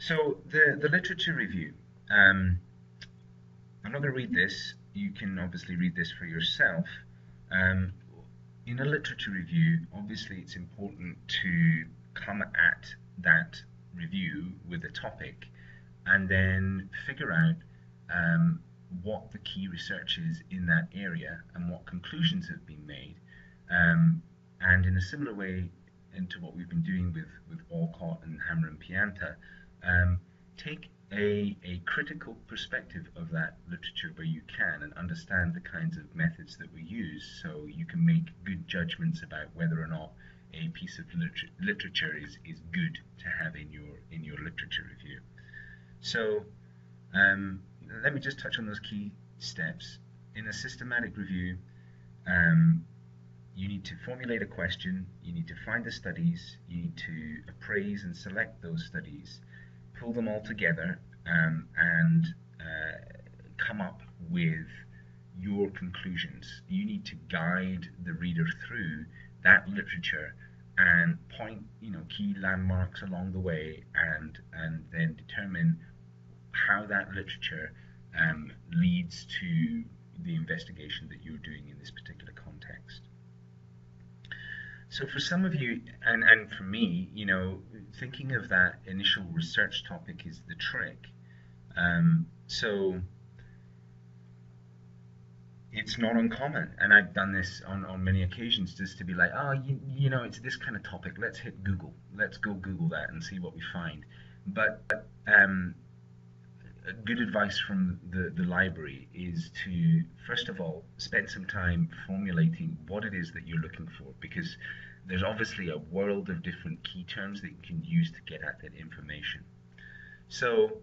So the literature review. Um, I'm not going to read this. You can obviously read this for yourself. Um, in a literature review, obviously it's important to come at that review with a topic and then figure out um, what the key research is in that area and what conclusions have been made. And in a similar way into what we've been doing with Alcott and Hammer and Pianta, take a critical perspective of that literature where you can and understand the kinds of methods that we use so you can make good judgments about whether or not a piece of literature is good to have in your literature review. So um, let me just touch on those key steps. In a systematic review, um, you need to formulate a question, you need to find the studies, you need to appraise and select those studies, pull them all together, and come up with your conclusions. You need to guide the reader through that literature and point, key landmarks along the way, and then determine how that literature leads to the investigation that you're doing in this particular context. So for some of you, and for me, thinking of that initial research topic is the trick. So it's not uncommon, and I've done this on many occasions, just to be like, oh, it's this kind of topic. Let's hit Google. Let's go Google that and see what we find. But good advice from the library is to, first of all, spend some time formulating what it is that you're looking for, because there's obviously a world of different key terms that you can use to get at that information. So,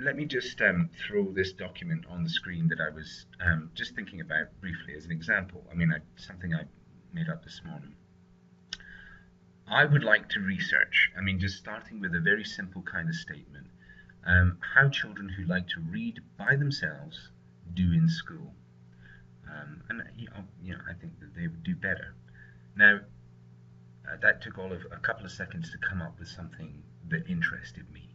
let me just throw this document on the screen that I was just thinking about briefly as an example. I mean, something I made up this morning. I would like to research, just starting with a very simple kind of statement, how children who like to read by themselves do in school. And I think that they would do better. Now, that took all of a couple of seconds to come up with something that interested me.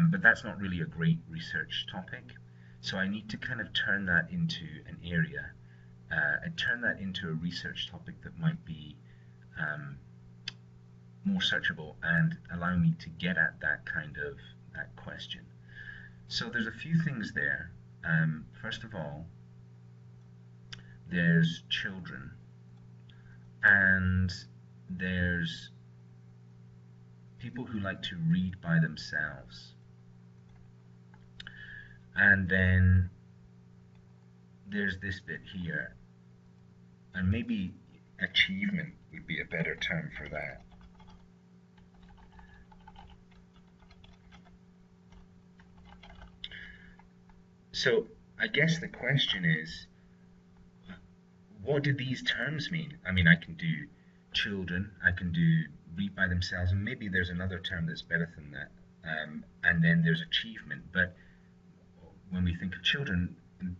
But that's not really a great research topic. So I need to kind of turn that into an area and turn that into a research topic that might be more searchable and allow me to get at that kind of that question. So there's a few things there. First of all, there's children, and there's people who like to read by themselves. And then there's this bit here, and maybe achievement would be a better term for that. So I guess the question is, what do these terms mean? I mean, I can do children, I can do read by themselves, and maybe there's another term that's better than that. And then there's achievement. But when we think of children,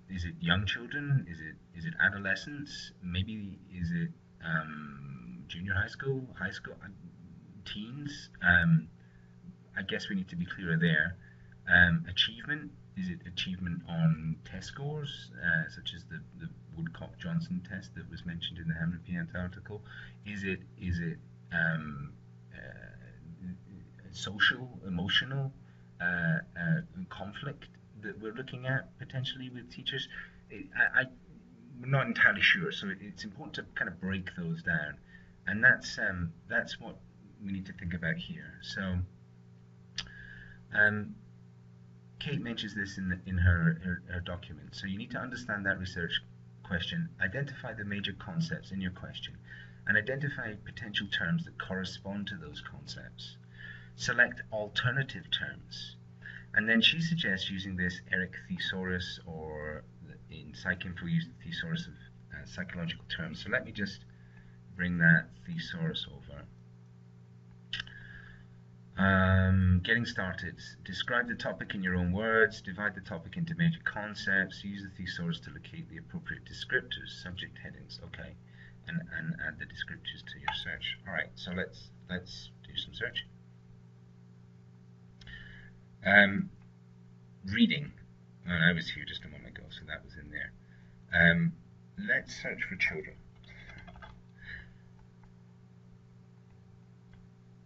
is it young children? Is it adolescents? Maybe is it junior high school, teens? I guess we need to be clearer there. Achievement, is it achievement on test scores, such as the Woodcock-Johnson test that was mentioned in the Hammer and Pianta article? Is it social, emotional conflict that we're looking at potentially with teachers? I'm not entirely sure, so it's important to kind of break those down, and that's what we need to think about here. So. Kate mentions this in her document. So you need to understand that research question, identify the major concepts in your question, and identify potential terms that correspond to those concepts. Select alternative terms. And then she suggests using this Eric thesaurus, or in PsycInfo use the thesaurus of psychological terms. So let me just bring that thesaurus over. Getting started. Describe the topic in your own words, divide the topic into major concepts, use the thesaurus to locate the appropriate descriptors, subject headings, okay, and add the descriptors to your search. Alright, so let's do some searching. Reading. I was here just a moment ago, so that was in there. Let's search for children.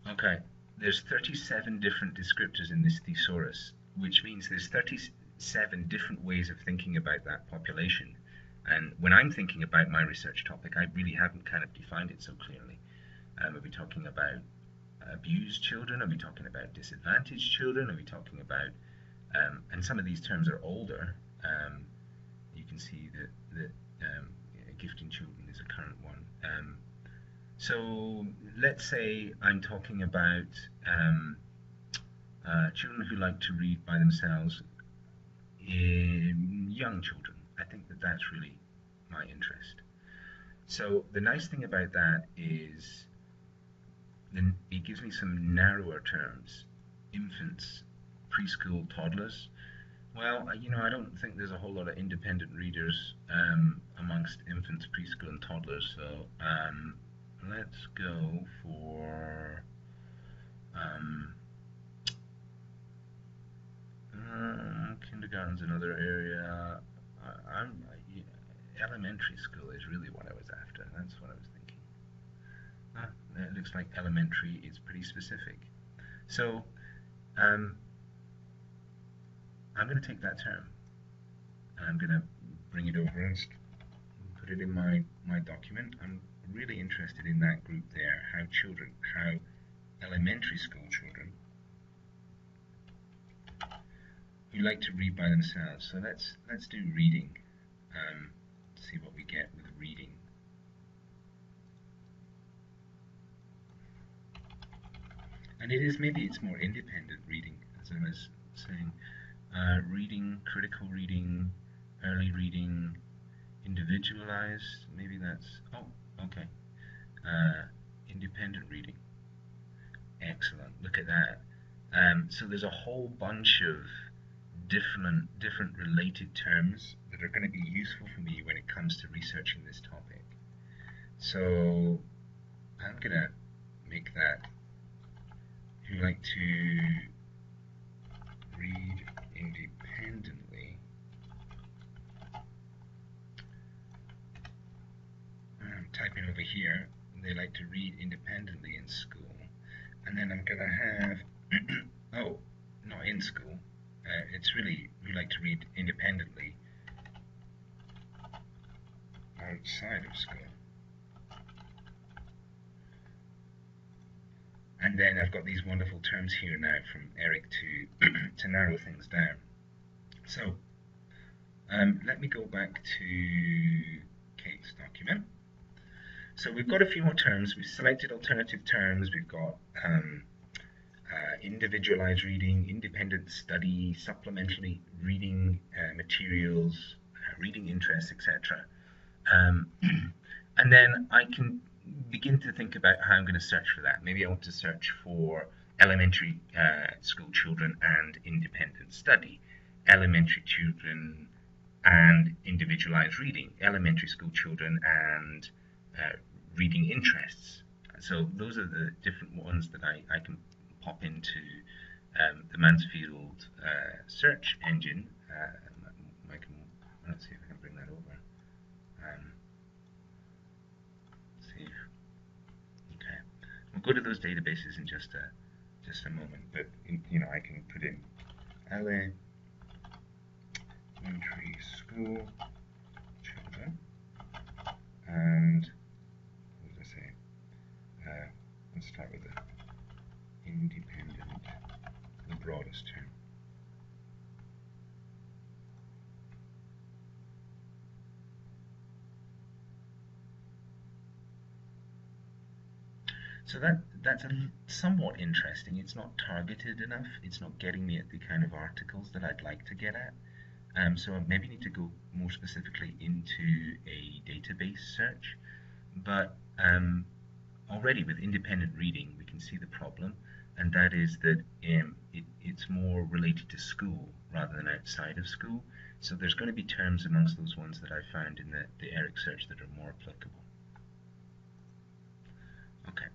Okay, there's 37 different descriptors in this thesaurus, which means there's 37 different ways of thinking about that population. And when I'm thinking about my research topic, I really haven't kind of defined it so clearly. Are we talking about abused children? Are we talking about disadvantaged children? Are we talking about, and some of these terms are older. You can see that gifting children is a current one. So let's say I'm talking about children who like to read by themselves, young children. I think that that's really my interest. So the nice thing about that is then it gives me some narrower terms. Infants, preschool, toddlers. Well, I don't think there's a whole lot of independent readers amongst infants, preschool, and toddlers. So let's go for kindergarten's another area. Elementary school is really what I was after. That's what I was thinking. It looks like elementary is pretty specific. So I'm going to take that term and I'm going to bring it over and put it in my document. I'm really interested in that group there, how elementary school children who like to read by themselves. So let's do reading. See what we get with reading. And maybe it's more independent reading, as I was saying. Reading, critical reading, early reading, individualized, maybe that's, oh, okay. Independent reading. Excellent, look at that. So there's a whole bunch of different related terms that are going to be useful for me when it comes to researching this topic. So I'm going to make that who like to read independently. I'm typing over here, they like to read independently in school. And then I'm going to have, oh, not in school, it's really, we like to read independently outside of school. And then I've got these wonderful terms here now from Eric to narrow things down. So let me go back to Kate's document. So we've got a few more terms. We've selected alternative terms. We've got individualized reading, independent study, supplementary reading materials, reading interests, etc. And then I can begin to think about how I'm going to search for that. Maybe I want to search for elementary school children and independent study, elementary children and individualized reading, elementary school children and reading interests. So those are the different ones that I can pop into the Mansfield search engine. Let's see if I can bring that over. Okay, we'll go to those databases in just a moment. But I can put in elementary school children and what did I say? Let's start with the independent, the broadest term. So that's somewhat interesting. It's not targeted enough. It's not getting me at the kind of articles that I'd like to get at. So I maybe need to go more specifically into a database search. But already with independent reading, we can see the problem, and that is that it's more related to school rather than outside of school. So there's going to be terms amongst those ones that I found in the ERIC search that are more applicable. Okay.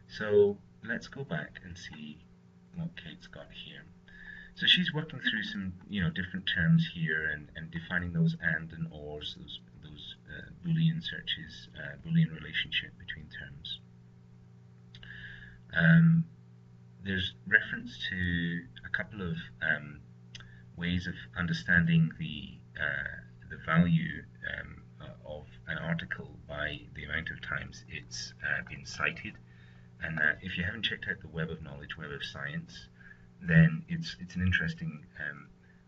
So let's go back and see what Kate's got here. So she's working through some, different terms here and defining those and ors, those Boolean searches, Boolean relationship between terms. There's reference to a couple of ways of understanding the value of an article by the amount of times it's been cited. And if you haven't checked out the Web of Knowledge, Web of Science, then it's an interesting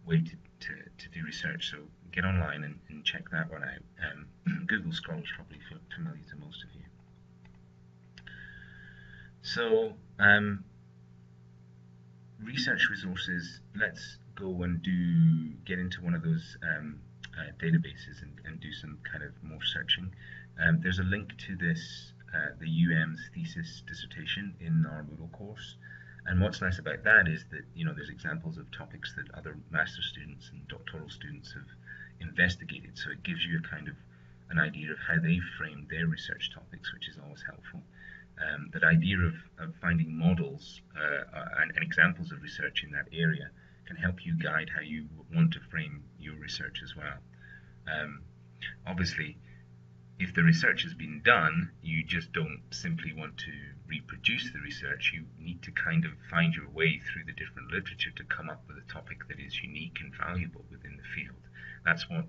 way to do research. So get online and check that one out. Google Scholar is probably familiar to most of you. So research resources, let's go and get into one of those databases and do some kind of more searching. There's a link to this, the UM's thesis dissertation in our Moodle course. And what's nice about that is that, there's examples of topics that other master students and doctoral students have investigated. So it gives you a kind of an idea of how they framed their research topics, which is always helpful. That idea of finding models and examples of research in that area can help you guide how you want to frame your research as well. Obviously, if the research has been done, you just don't simply want to reproduce the research. You need to kind of find your way through the different literature to come up with a topic that is unique and valuable within the field. That's what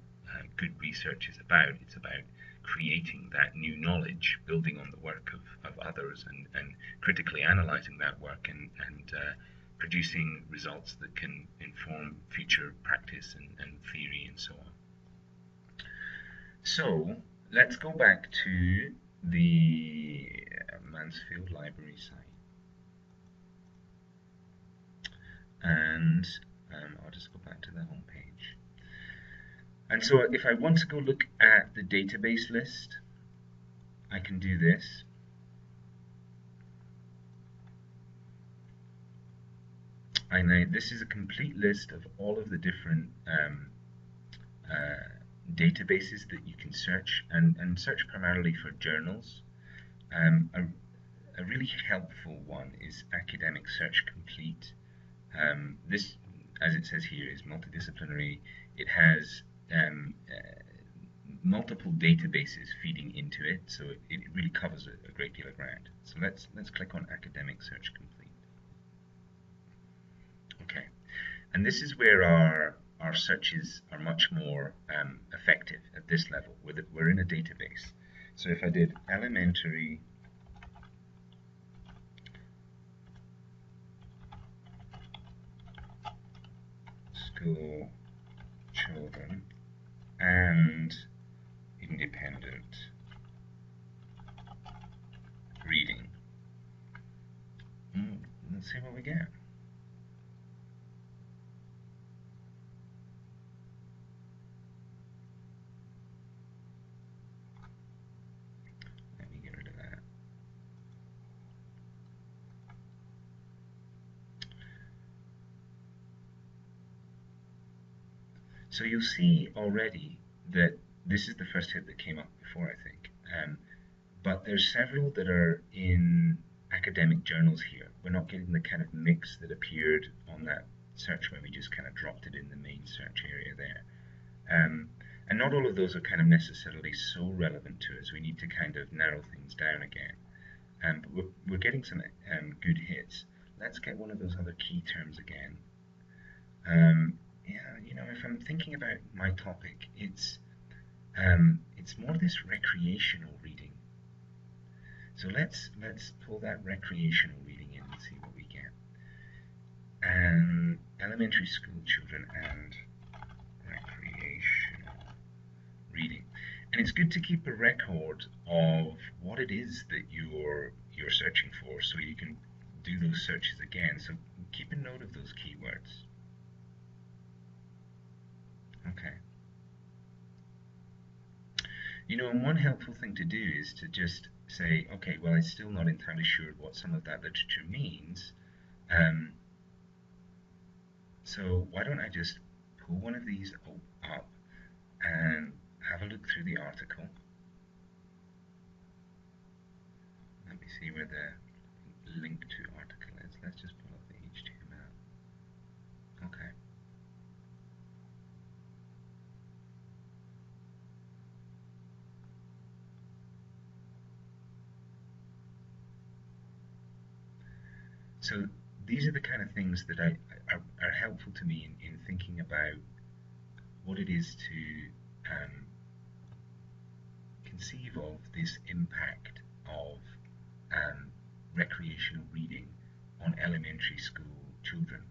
good research is about. It's about creating that new knowledge, building on the work of others, and critically analyzing that work and producing results that can inform future practice and theory and so on. So let's go back to the Mansfield Library site. And I'll just go back to the home page. And so if I want to go look at the database list, I can do this. And this is a complete list of all of the different databases that you can search, and search primarily for journals. A really helpful one is Academic Search Complete. This, as it says here, is multidisciplinary. It has multiple databases feeding into it, so it really covers a great deal of ground. So let's click on Academic Search Complete. Okay, and this is where our searches are much more effective at this level. We're in a database. So if I did elementary school children and independent reading, let's see what we get. Let me get rid of that. So you'll see already that this is the first hit that came up before, I think. But there's several that are in academic journals here. We're not getting the kind of mix that appeared on that search when we just kind of dropped it in the main search area there. And not all of those are kind of necessarily so relevant to us. We need to kind of narrow things down again. But we're getting some good hits. Let's get one of those other key terms again. Yeah, if I'm thinking about my topic, it's more this recreational reading. So let's pull that recreational reading in and see what we get. Elementary school children and recreational reading. And it's good to keep a record of what it is that you're searching for, so you can do those searches again. So keep a note of those keywords. Okay. And one helpful thing to do is to just say, okay, well, I'm still not entirely sure what some of that literature means. So why don't I just pull one of these up and have a look through the article. Let me see where the link to article is. Let's just pull up the HTML. So these are the kind of things that are helpful to me in thinking about what it is to conceive of this impact of recreational reading on elementary school children.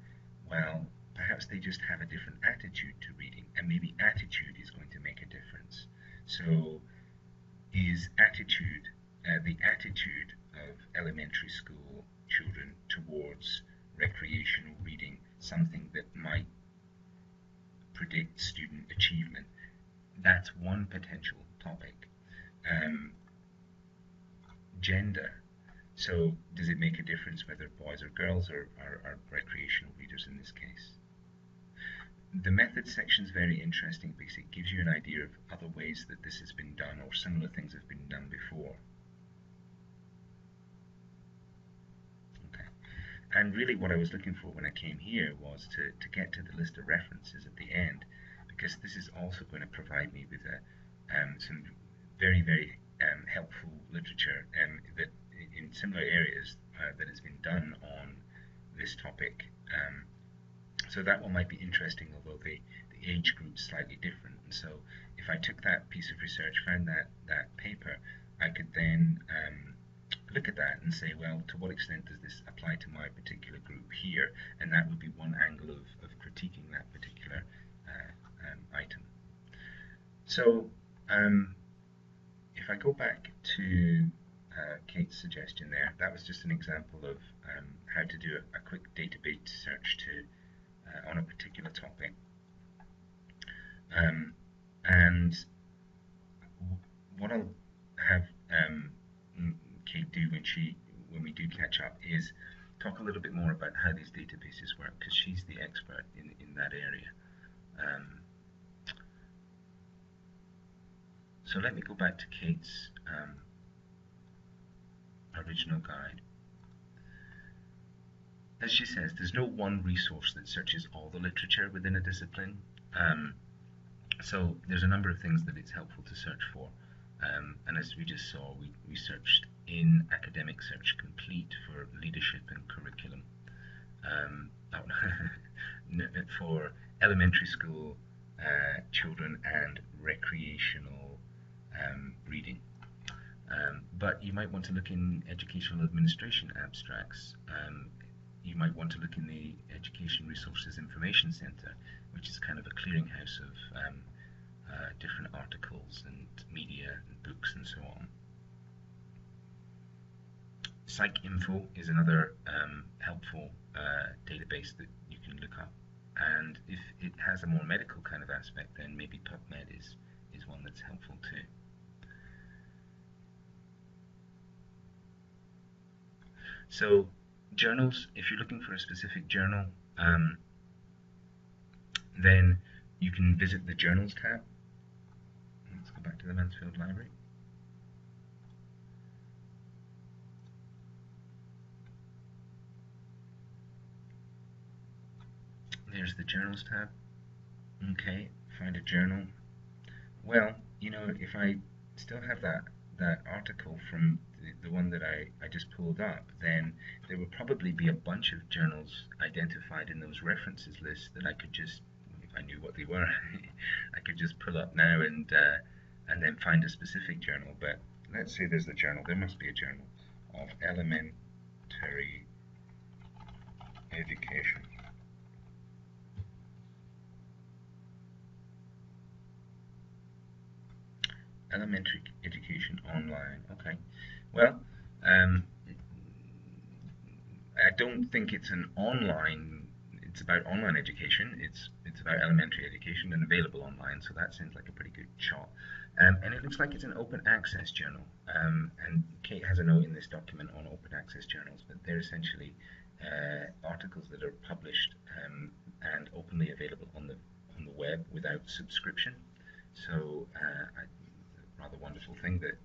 Well, perhaps they just have a different attitude to reading, and maybe attitude is going to make a difference. So, is the attitude of elementary school children towards recreational reading something that might predict student achievement? That's one potential topic. Gender. So does it make a difference whether boys or girls are recreational readers in this case? The methods section is very interesting because it gives you an idea of other ways that this has been done or similar things have been done before. Okay. And really what I was looking for when I came here was to get to the list of references at the end, because this is also going to provide me with some very, very helpful literature that in similar areas that has been done on this topic. So that one might be interesting, although the age group's slightly different. And so if I took that piece of research, found that paper, I could then look at that and say, well, to what extent does this apply to my particular group here? And that would be one angle of critiquing that particular item. So if I go back to Kate's suggestion there, that was just an example of how to do a quick database search on a particular topic. And what I'll have Kate do when we do catch up is talk a little bit more about how these databases work, because she's the expert in that area. So let me go back to Kate's original guide. As she says, there's no one resource that searches all the literature within a discipline. So there's a number of things that it's helpful to search for. And as we just saw, we searched in Academic Search Complete for leadership and curriculum. For elementary school children and recreational reading. But you might want to look in educational administration abstracts. You might want to look in the Education Resources Information Center, which is kind of a clearinghouse of different articles and media and books and so on. PsycInfo is another helpful database that you can look up. And if it has a more medical kind of aspect, then maybe PubMed is one that's helpful too. So journals, if you're looking for a specific journal, then you can visit the Journals tab. Let's go back to the Mansfield Library. There's the Journals tab. Okay, find a journal. Well, you know, if I still have that article from the one that I just pulled up, then there would probably be a bunch of journals identified in those references lists that I could just, if I knew what they were, I could just pull up now and then find a specific journal. But let's say there's the journal. There must be a journal of elementary education. Elementary education online. Okay. Well, I don't think it's an online. It's about online education. It's about elementary education and available online. So that seems like a pretty good shot. And it looks like it's an open access journal. And Kate has a note in this document on open access journals, but they're essentially articles that are published and openly available on the web without subscription. So rather wonderful thing that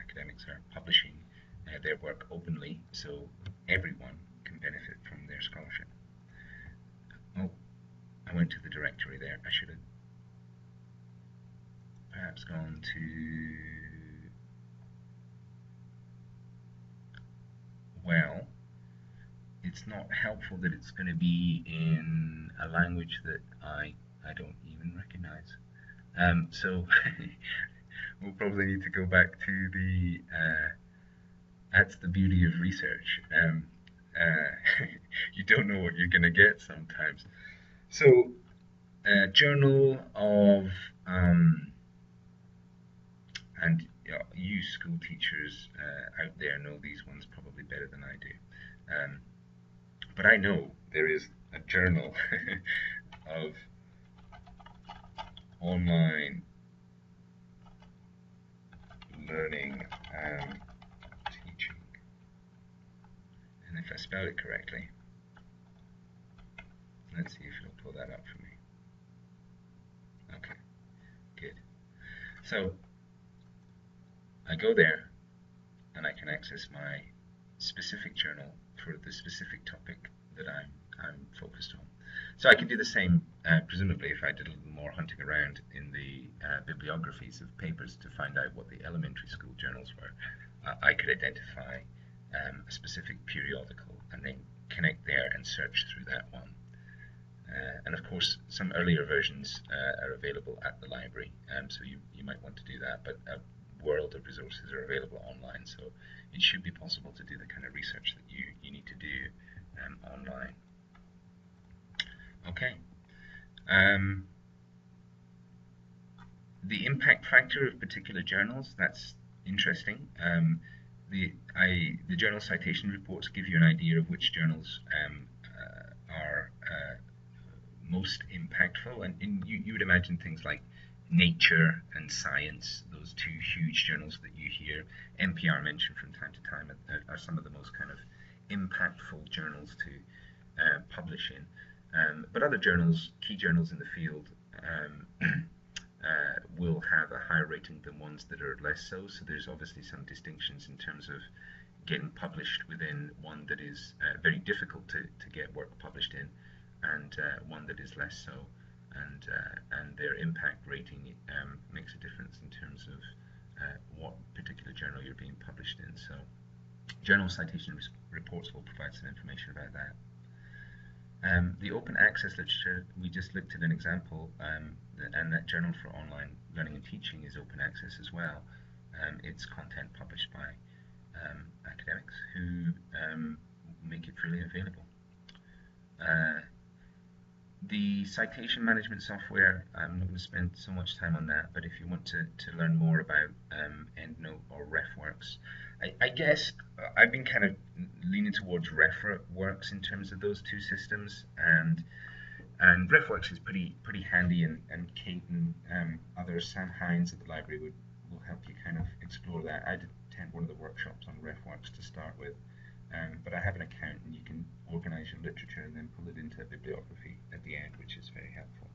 academics are publishing their work openly, so everyone can benefit from their scholarship. Oh, I went to the directory there. I should have perhaps gone to, well, it's not helpful that it's going to be in a language that I don't even recognize. So we'll probably need to go back to the that's the beauty of research. You don't know what you're going to get sometimes. So, Journal of, and you school teachers out there know these ones probably better than I do. But I know there is a journal of online learning and teaching. And if I spell it correctly, let's see if it'll pull that up for me. Okay, good. So I go there and I can access my specific journal for the specific topic that I'm focused on. So I could do the same, presumably, if I did a little more hunting around in the bibliographies of papers to find out what the elementary school journals were. I could identify a specific periodical and then connect there and search through that one. And of course, some earlier versions are available at the library, so you might want to do that, but a world of resources are available online, so it should be possible to do the kind of research that you need to do online. Okay. The impact factor of particular journals, that's interesting. The journal citation reports give you an idea of which journals are most impactful, and you would imagine things like Nature and Science, those two huge journals that you hear NPR mention from time to time, are some of the most kind of impactful journals to publish in. But other journals, key journals in the field, will have a higher rating than ones that are less so. So there's obviously some distinctions in terms of getting published within one that is very difficult to get work published in, and one that is less so. And their impact rating makes a difference in terms of what particular journal you're being published in. So journal citation reports will provide some information about that. The open access literature, we just looked at an example, and that Journal for Online Learning and Teaching is open access as well. It's content published by academics who make it freely available. The citation management software, I'm not going to spend so much time on that, but if you want to learn more about EndNote or RefWorks, I guess I've been kind of leaning towards RefWorks in terms of those two systems, and RefWorks is pretty handy, and Kate and others, Sam Hines at the library will help you kind of explore that. I did attend one of the workshops on RefWorks to start with, but I have an account and you can organize your literature and then pull it into a bibliography at the end, which is very helpful.